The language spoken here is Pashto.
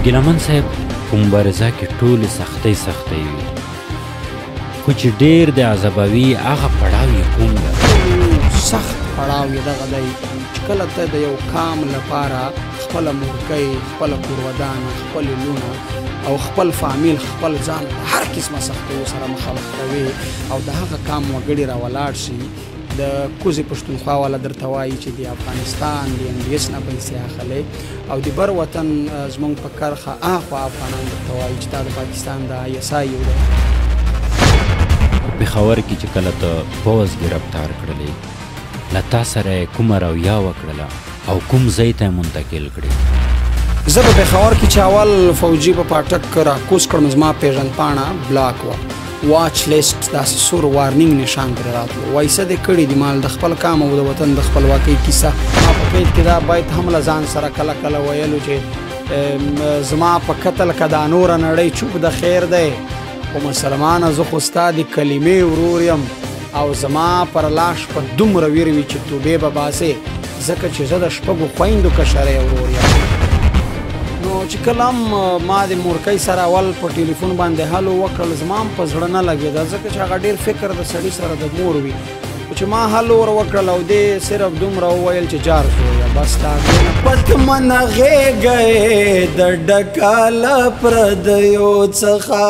ګیلمن صاحب په مبارزه کې ټولې سختۍ سختۍ وي، خو چې ډېر د عذابوي هغه پړاو یې کوم ده؟ سخت پړاو یې دغه دی چې کله ته د یو کام لپاره خپله مورکۍ، خپله کورودانه، خپلې لونه او خپل فامیل، خپل ځان هر قسمه سختیو سره مخامخ کوې او د هغه کام وګړي راولاړ شي. د کوزې پښتونخوا والا درته وایي چې د افغانستان د NDS نه پیسې اخلې او د بر وطن زموږ په کرښه اخوا افغانان درته وایي چې دا د پاکستان د ISI یو دی. پېښور کې چې کله ته پوځ ګرفتار کړلې، له تا سره یې کومه رویه وکړله او کوم ځای ته یې منتقل کړې؟ زه په پېښور کې چې اول فوجي په پاټک راکوز کړم، زما پیژندپاڼه بلاک وه، واچ لیسټ داسې سور وارنینګ نشان پرې راتلو. وایي څه دې کړي دي؟ مال د خپل کام او د وطن د خپلواکۍ کیسه. ما په قید کې دا بیت هم له ځان سره کله کله ویلو چې زما په قتل که دا نوره نړۍ چوپ د خیر دی، خو مسلمانه زه خو ستا د کلمې ورور یم او زما پر لاش په دومره ویر وي چې توبې به باسې، ځکه چې زه د شپږو خویندو کشری ورور یم. نو چې کله هم ما د مورکۍ سره اول په ټلیفون باندې هلو وکړل، زما هم په زړه نه لګېده ځکه چې هغه ډېر فکر د سړي سره د مور وي. چې ما هلو ور وکړل او دې صرف دومره وویل چې جار زویه بس دا پتمنه غېږه د ډکه له پردیو څخه